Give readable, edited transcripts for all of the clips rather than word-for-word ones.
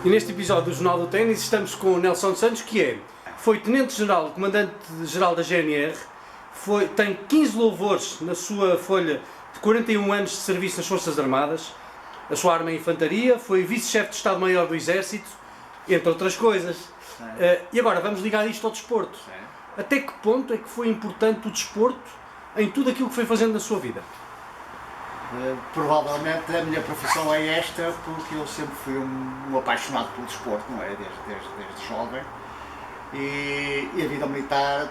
E neste episódio do Jornal do Ténis estamos com o Nelson Santos, que foi Tenente-Geral, Comandante-Geral da GNR, tem 15 louvores na sua folha de 41 anos de serviço nas Forças Armadas, a sua arma é a Infantaria, foi Vice-Chefe de Estado-Maior do Exército, entre outras coisas. E agora vamos ligar isto ao desporto. Até que ponto é que foi importante o desporto em tudo aquilo que foi fazendo na sua vida? Provavelmente a minha profissão é esta porque eu sempre fui um apaixonado pelo desporto, não é? Desde jovem. E a vida militar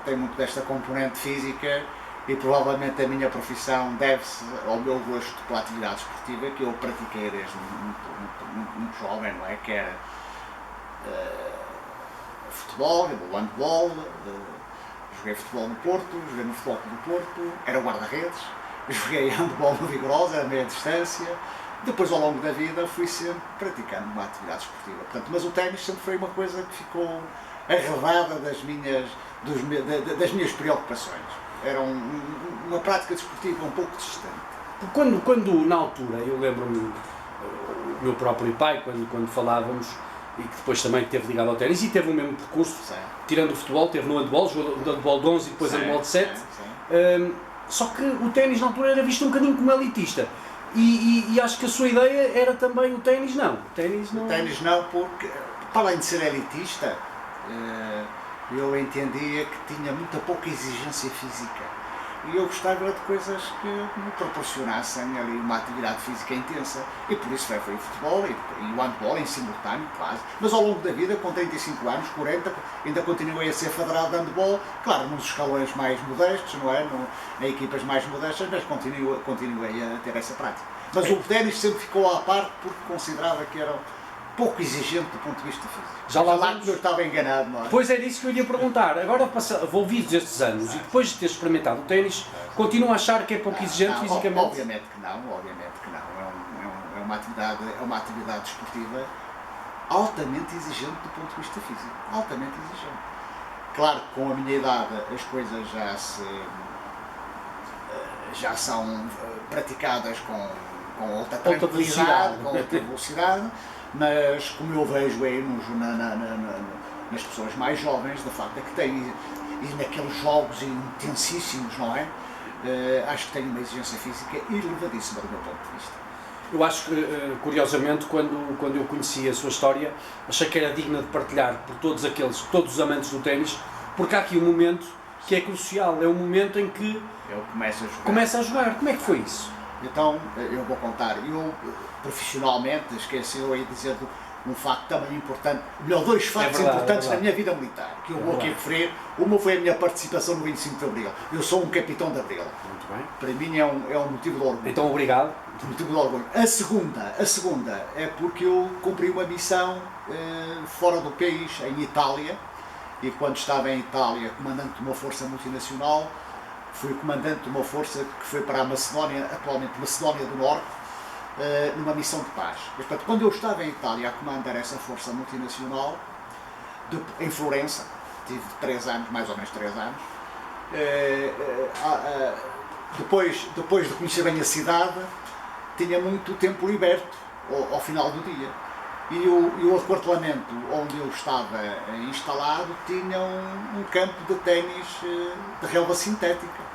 tem muito desta componente física e provavelmente a minha profissão deve-se ao meu gosto pela atividade esportiva que eu pratiquei desde muito jovem, não é? Que era futebol, handball, joguei futebol no Porto, joguei no Futebol Clube do Porto, era guarda-redes. Joguei handball no Vigorosa, a meia distância. Depois, ao longo da vida, fui sempre praticando uma atividade esportiva. Portanto, mas o ténis sempre foi uma coisa que ficou arredada das minhas preocupações. Era uma prática desportiva um pouco distante. Quando na altura, eu lembro-me, o meu próprio pai, quando falávamos, e que depois também esteve ligado ao ténis, e teve o mesmo percurso, tirando o futebol, teve no handball, jogou no handball de 11 e depois handball de 7. Só que o ténis na altura era visto um bocadinho como elitista e acho que a sua ideia era também o ténis não. O ténis não, porque para além de ser elitista, eu entendia que tinha muita pouca exigência física e eu gostava de coisas que me proporcionassem ali uma atividade física intensa e por isso foi o futebol e o handball em simultâneo quase, mas ao longo da vida, com 35 anos, 40, ainda continuei a ser federado de handball, claro, nos escalões mais modestos, não é? Em equipas mais modestas, mas continuei a ter essa prática. Mas o ténis sempre ficou à parte porque considerava que era pouco exigente do ponto de vista físico. Já lá que eu estava enganado, não é? Pois era isso que eu ia perguntar. Agora, envolvidos estes anos e depois de ter experimentado o ténis, continuo a achar que é pouco exigente fisicamente? Obviamente que não. É uma atividade desportiva altamente exigente do ponto de vista físico. Altamente exigente. Claro que com a minha idade as coisas já são praticadas com alta tranquilidade, com alta velocidade, mas como eu vejo aí nas pessoas mais jovens, de facto é que têm, e naqueles jogos intensíssimos, não é? Acho que têm uma exigência física elevadíssima do meu ponto de vista. Eu acho que, curiosamente, quando eu conheci a sua história, achei que era digna de partilhar por todos os amantes do ténis, porque há aqui um momento que é crucial, é o momento em que eu começa a jogar. Como é que foi isso? Então, eu vou contar. Eu, profissionalmente, esqueci-me aí de dizer um facto também importante, melhor, dois factos importantes na minha vida militar, que eu vou aqui referir. Uma foi a minha participação no 25 de Abril. Eu sou um capitão de Abril. Muito bem. Para mim é um motivo de orgulho. Então, obrigado. Motivo de orgulho. A segunda é porque eu cumpri uma missão fora do país, em Itália, e quando estava em Itália, comandante de uma força multinacional, fui comandante de uma força que foi para a Macedónia, atualmente Macedónia do Norte, numa missão de paz. Mas, portanto, quando eu estava em Itália a comandar essa força multinacional, em Florença, tive 3 anos, mais ou menos 3 anos, depois de conhecer bem a cidade, tinha muito tempo liberto ao final do dia. E o aquartelamento onde eu estava instalado tinha um campo de ténis de relva sintética.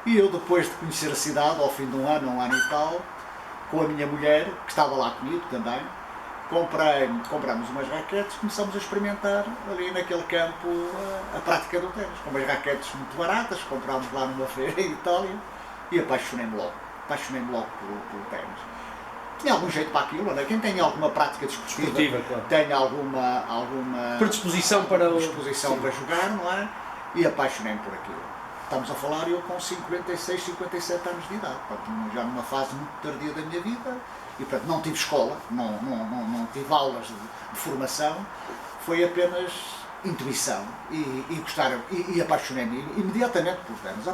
E eu, depois de conhecer a cidade, ao fim de um ano e tal, com a minha mulher, que estava lá comigo também, compramos umas raquetes e começamos a experimentar ali naquele campo a prática do ténis. Com umas raquetes muito baratas, comprámos lá numa feira em Itália e apaixonei-me logo pelo ténis. Tinha algum jeito para aquilo, não é? Quem tem alguma prática desportiva claro. Tem alguma predisposição para jogar, não é? E apaixonei-me por aquilo. Estamos a falar eu com 56, 57 anos de idade, portanto, já numa fase muito tardia da minha vida, e portanto não tive escola, não tive aulas de formação, foi apenas intuição e apaixonei-me imediatamente por ténis,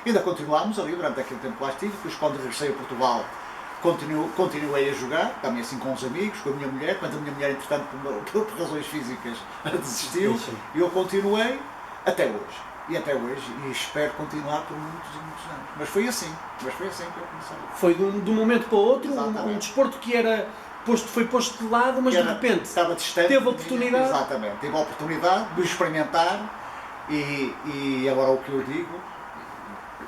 Ainda continuámos ali durante aquele tempo que lá estive, depois quando regressei a Portugal continuei a jogar, também assim com os amigos, com a minha mulher, quando a minha mulher entretanto por razões físicas desistiu, e eu continuei até hoje. e até hoje, e espero continuar por muitos e muitos anos. Mas foi assim que eu comecei. Foi de um momento para o outro, Exatamente. um desporto que foi posto de lado, mas de repente estava distante, teve a oportunidade. Exatamente, tive a oportunidade de experimentar e agora o que eu digo,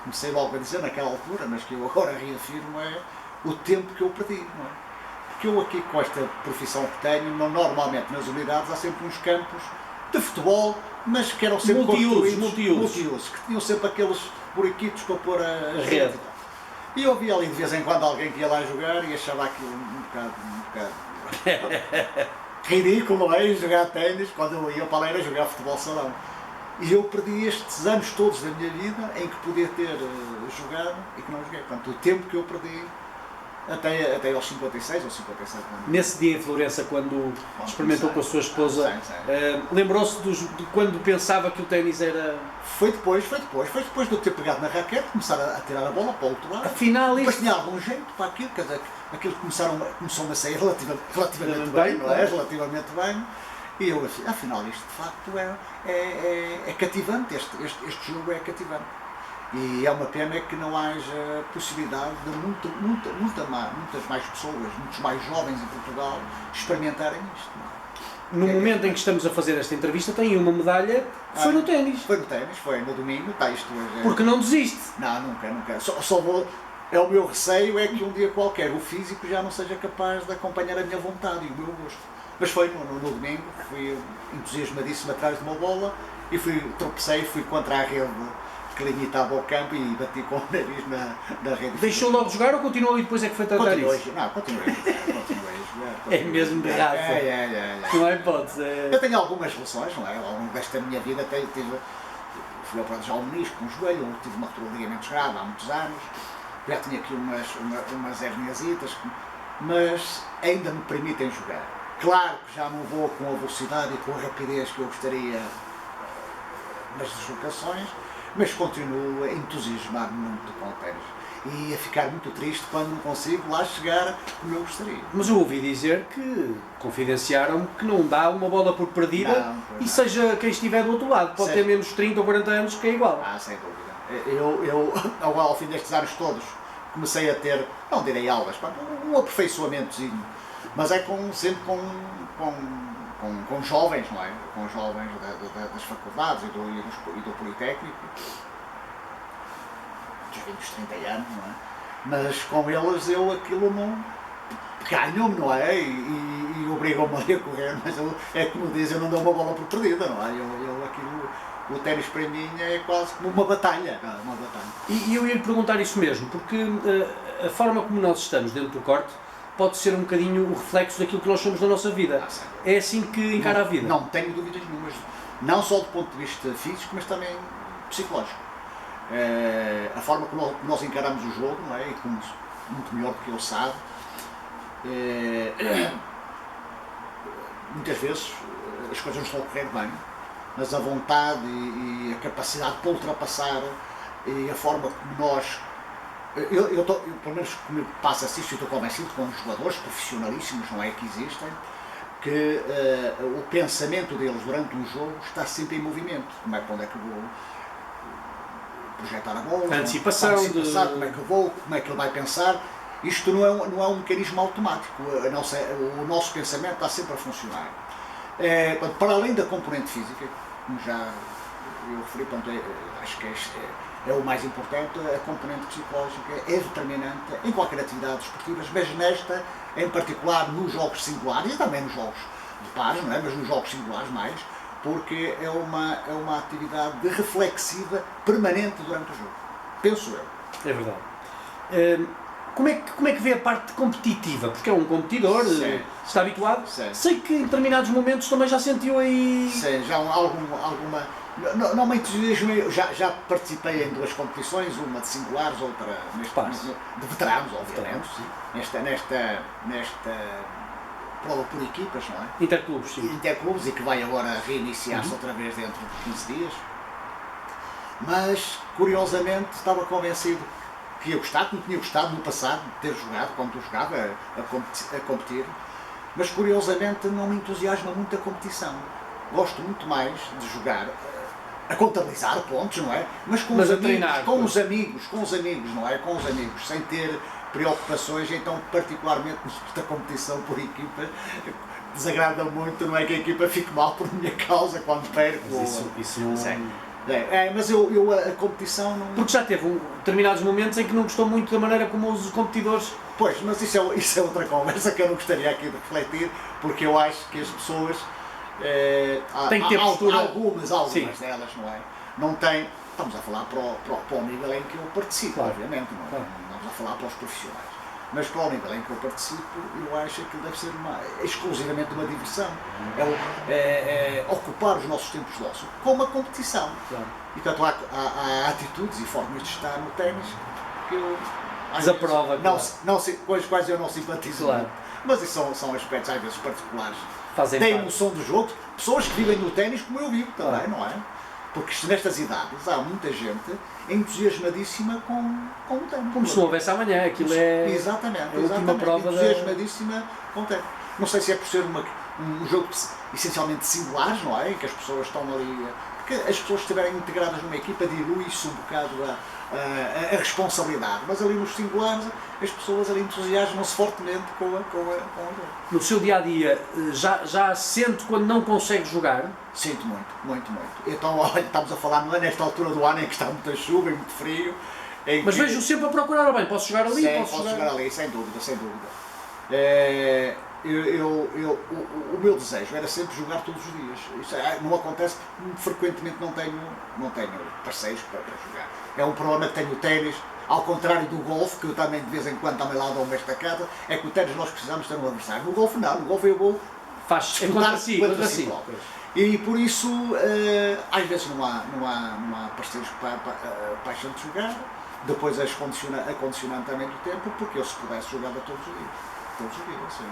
comecei logo a dizer naquela altura, mas que eu agora reafirmo, é o tempo que eu perdi, não é? Porque eu aqui com esta profissão que tenho, normalmente nas unidades há sempre uns campos de futebol, mas que eram sempre multiusos, que tinham sempre aqueles buraquitos para pôr a rede. E eu via ali de vez em quando alguém que ia lá jogar e achava aquilo um bocado ridículo, não é? Jogar ténis, quando eu ia para lá era jogar futebol salão. E eu perdi estes anos todos da minha vida em que podia ter jogado e que não joguei. Portanto, o tempo que eu perdi até aos 56 ou 57 anos. Nesse dia em Florença, quando experimentou com a sua esposa, lembrou-se de quando pensava que o ténis era... Foi depois de eu ter pegado na raquete, começar a tirar a bola para o outro lado. Afinal, depois tinha algum jeito para aquilo, quer dizer, aquilo começou a sair relativamente bem, não é? Relativamente bem. E eu assim, afinal isto de facto é cativante, este jogo é cativante. E é uma pena que não haja possibilidade de muitas mais pessoas, muitos mais jovens em Portugal experimentarem isto. No momento em que estamos a fazer esta entrevista tem uma medalha que foi no ténis. Foi no ténis, foi no domingo, está isto hoje. Porque não desiste. Não, nunca. Só vou... É o meu receio é que um dia qualquer o físico já não seja capaz de acompanhar a minha vontade e o meu gosto. Mas foi no domingo, fui entusiasmadíssimo atrás de uma bola e tropecei, fui contra a rede que limitava o campo e bati com o nariz na rede. Deixou logo de jogar ou continuou e depois é que foi tratar disso? Continuei a jogar. É mesmo de raça. Não há hipótese. Eu tenho algumas relações, não é? Ao longo desta minha vida fui operado já ao menisco, com o joelho, tive uma ruptura de ligamentos grave há muitos anos, já tinha aqui umas herniasitas, mas ainda me permitem jogar. Claro que já não vou com a velocidade e com a rapidez que eu gostaria nas deslocações, mas continuo a entusiasmar-me muito com o ténis e a ficar muito triste quando não consigo lá chegar como eu gostaria. Mas eu ouvi dizer que confidenciaram-me que não dá uma bola por perdida e seja quem estiver do outro lado, pode ter menos 30 ou 40 anos que é igual. Sem dúvida. Eu ao fim destes anos todos, comecei a ter, não direi aulas, um aperfeiçoamentozinho, mas é sempre com jovens, não é? Com jovens das faculdades e do Politécnico, dos 20, dos 30 anos, não é? Mas com eles aquilo não ganham-me, não é? E obrigam-me a correr, mas é como diz, eu não dou uma bola por perdida, não é? O ténis para mim é quase como uma batalha. E eu ia lhe perguntar isso mesmo, porque a forma como nós estamos dentro do corte pode ser um bocadinho o reflexo daquilo que nós somos na nossa vida. É assim que encara a vida? Não tenho dúvidas nenhumas, não só do ponto de vista físico, mas também psicológico. A forma como nós encaramos o jogo, não é? E como muito melhor do que ele sabe, muitas vezes as coisas não estão a correr bem, mas a vontade e a capacidade para ultrapassar e a forma como nós... pelo menos comigo passa-se isso, eu estou convencido com os jogadores profissionalíssimos, não é, que existem, que o pensamento deles durante um jogo está sempre em movimento. Como é que onde é que eu vou projetar a bola, a antecipação como é que eu vou, como é que ele vai pensar. Isto não é um mecanismo automático, o nosso pensamento está sempre a funcionar. Para além da componente física, como já eu referi, acho que é o mais importante, a componente psicológica é determinante em qualquer atividade esportiva, mas nesta, em particular nos jogos singulares e também nos jogos de pares, não é? Mas nos jogos singulares mais, porque é uma atividade reflexiva permanente durante o jogo, penso eu. É verdade. Como é que vê a parte competitiva? Porque é um competidor, está habituado. Sei que em determinados momentos também já sentiu aí... Sim, já alguma... Não me entusiasmo, já participei em duas competições, uma de singulares, outra de veteranos, obviamente, nesta prova por equipas, não é? Interclubes, sim. Interclubes, e que vai agora reiniciar-se outra vez dentro de 15 dias. Mas, curiosamente, estava convencido que ia gostar, como tinha gostado no passado de ter jogado, quando eu jogava, a competir, mas curiosamente não me entusiasma muito a competição. Gosto muito mais de jogar a contabilizar pontos, não é? Mas com Mas os a amigos, treinar, com pois. os amigos, não é? Com os amigos, sem ter preocupações, então particularmente nesta competição por equipas, desagrada muito, não é, que a equipa fique mal por minha causa quando perco. Isso não... Mas eu a competição não... Porque já teve determinados momentos em que não gostou muito da maneira como os competidores... Pois, mas isso é outra conversa que eu não gostaria aqui de refletir, porque eu acho que as pessoas, Tem que ter postura. algumas Sim. delas, não é? Não têm, estamos a falar para o nível em que eu participo, Claro. obviamente, não, Claro. não estamos a falar para os profissionais, mas para o nível em que eu participo, eu acho que deve ser exclusivamente uma diversão, é ocupar os nossos tempos de ócio com uma competição. Claro. E portanto há atitudes e formas de estar no ténis que eu Desaprova, com as quais eu não simpatizo Claro. muito. Mas isso são aspectos às vezes particulares Fazem da parte. emoção do jogo, pessoas que vivem no ténis como eu vivo também, Claro. não é? Porque nestas idades há muita gente entusiasmadíssima com o ténis. Como se não houvesse amanhã, aquilo é... Exatamente, a última prova da... entusiasmadíssima com o ténis. Não sei se é por ser um jogo essencialmente singulares, não é? Em que as pessoas estão ali... Porque as pessoas que estiverem integradas numa equipa dilui-se um bocado a responsabilidade, mas ali nos singulares as pessoas ali entusiasmam-se fortemente com o jogo. No seu dia-a-dia, já sente quando não consegue jogar? Sinto muito, muito, muito. Então, olha, estamos a falar, não é nesta altura do ano em que está muita chuva e muito frio. Mas vejo sempre a procurar, bem, posso jogar ali, Sim, posso jogar ali, sem dúvida, sem dúvida. O meu desejo era sempre jogar todos os dias. Isso não acontece porque frequentemente não tenho parceiros para jogar. É um problema que tenho o ténis, ao contrário do golfe, que eu também de vez em quando também lá dou uma estacada, é que o ténis nós precisamos ter um adversário. No golfe não, no golfe eu vou Faz contra si, contra si. próprio. E por isso, às vezes não há parceiros para paixão de jogar, depois a condicionante também do tempo, porque eu se pudesse jogava todos os dias. Todos os dias, sim.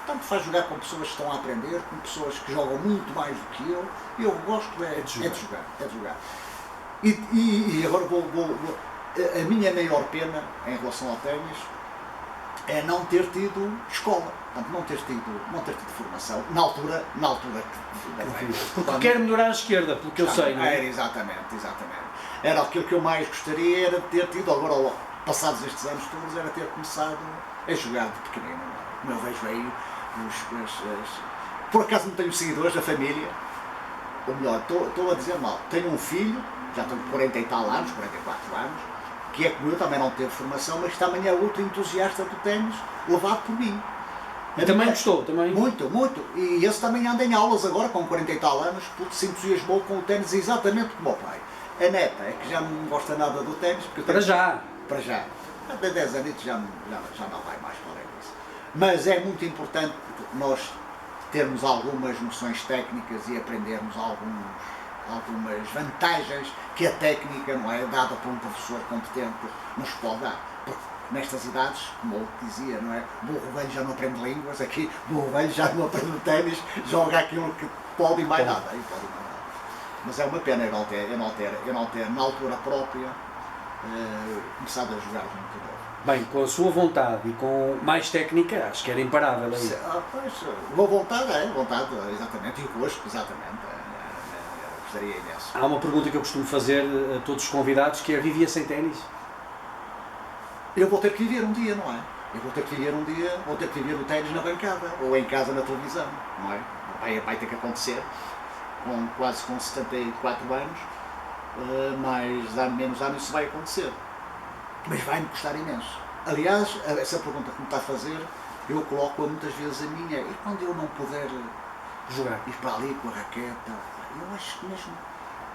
Tanto faz jogar com pessoas que estão a aprender, com pessoas que jogam muito mais do que eu, e eu gosto de jogar. E agora a minha maior pena em relação ao ténis é não ter tido escola, portanto, não ter tido formação na altura que Porque quer melhorar a esquerda, pelo que eu sei, não é? Era exatamente. Era aquilo que eu mais gostaria, era de ter tido, agora passados estes anos todos, era ter começado a jogar de pequenino. Como eu vejo aí, por acaso não tenho seguidores da família, ou melhor, estou a dizer mal, tenho um filho, já tenho 40 e tal anos, 44 anos, que é como eu, também não teve formação, mas também é outro entusiasta do ténis, levado por mim. E também gostou, também? Muito. E esse também anda em aulas agora, com 40 e tal anos, porque se entusiasmou com o ténis exatamente como o pai. A neta é que já não gosta nada do ténis, porque Para já. Até 10 anos já não vai mais para isso. Mas é muito importante nós termos algumas noções técnicas e aprendermos algumas vantagens que a técnica, não é, dada por um professor competente, nos pode dar. Porque nestas idades, como eu dizia, não é, burro velho já não aprende línguas, aqui burro velho já não aprende ténis, joga aquilo que pode e mais nada. Mas é uma pena eu não ter na altura própria começado a jogar muito novo. Bem, com a sua vontade e com mais técnica, acho que era imparável aí. Boa vontade, exatamente, e o gosto, exatamente. Gostaria imenso. Há uma pergunta que eu costumo fazer a todos os convidados, que é: vivia sem ténis? Eu vou ter que viver um dia, não é? Vou ter que viver o ténis na bancada, ou em casa na televisão, não é? Vai ter que acontecer, quase com 74 anos, mais menos anos isso vai acontecer. Mas vai-me custar imenso. Aliás, essa pergunta que me está a fazer, eu coloco-a muitas vezes a minha, e quando eu não puder Jogar. ir para ali com a raqueta, eu acho que mesmo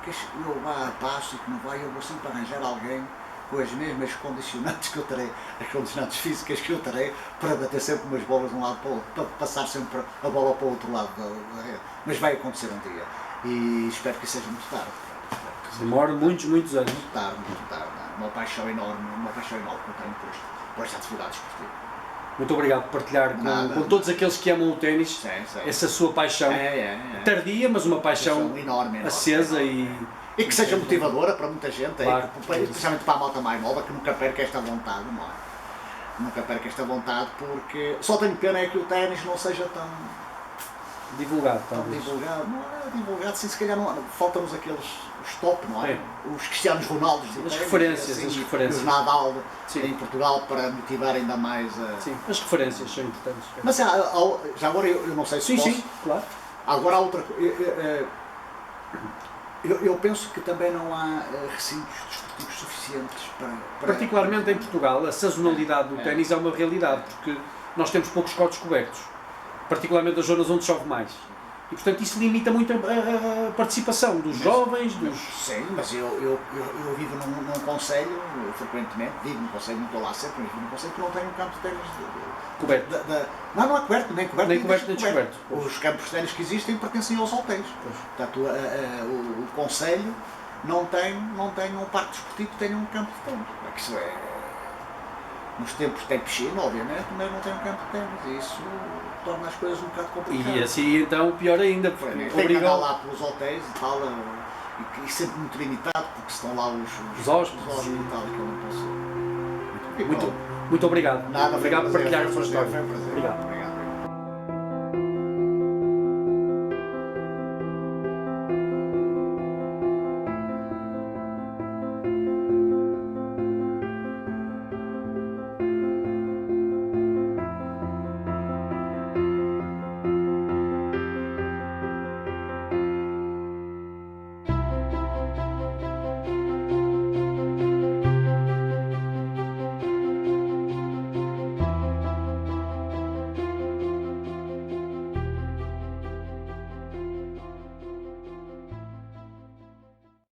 que eu vá a passo e que não vai, eu vou sempre arranjar alguém com as mesmas condicionantes que eu terei, as condicionantes físicas que eu terei, para bater sempre umas bolas de um lado para o outro, para passar sempre a bola para o outro lado da rede. Mas vai acontecer um dia, e espero que seja muito tarde. Demora muitos anos. Muito tarde. Uma paixão enorme que eu tenho por esta atividade esportiva. Muito obrigado por partilhar com todos aqueles que amam o ténis, Sim. essa sua paixão. Tardia, mas uma paixão enorme, acesa e que seja motivadora para muita gente, claro, especialmente para a malta mais nova, que nunca perca esta vontade, não é? Nunca perca esta vontade, porque só tenho pena é que o ténis não seja divulgado, Não talvez. divulgado, não é divulgado, sim, se calhar não, faltam-nos aqueles os top, não é? É. Os Cristianos Ronaldos, do As ténis, referências, assim, as e referências. os Nadal Sim. em Portugal para motivar ainda mais a... Sim, as referências são importantes. Mas já agora eu não sei se Sim, posso. sim, claro. Agora há outra coisa. Eu penso que também não há recintos desportivos suficientes para... Particularmente em Portugal, a sazonalidade do ténis é uma realidade, porque nós temos poucos cortes cobertos, particularmente nas zonas onde chove mais. E, portanto, isso limita muito a participação dos jovens, dos... Sim, mas eu vivo num concelho, frequentemente, vivo num concelho, não estou lá sempre, mas vivo num concelho que não tem um campo de ténis coberto. não é coberto, nem coberto, Nem coberto, nem descoberto. Os campos de ténis que existem pertencem aos hotéis. Portanto, o concelho não tem um parque desportivo que tenha um campo de ténis. É que isso é... Nos tempos tem piscina, obviamente, mas não tem um campo de ténis. E isso torna as coisas um bocado complicadas. E assim, então, pior ainda, porque Tem que andar obrigam... lá pelos hotéis e tal, e sempre muito limitado, porque estão lá os hóspedes e tal, que eu não posso. Muito obrigado. Nada, Obrigado por foi um partilhar a sua prazer, história. foi um prazer. Obrigado. Obrigado.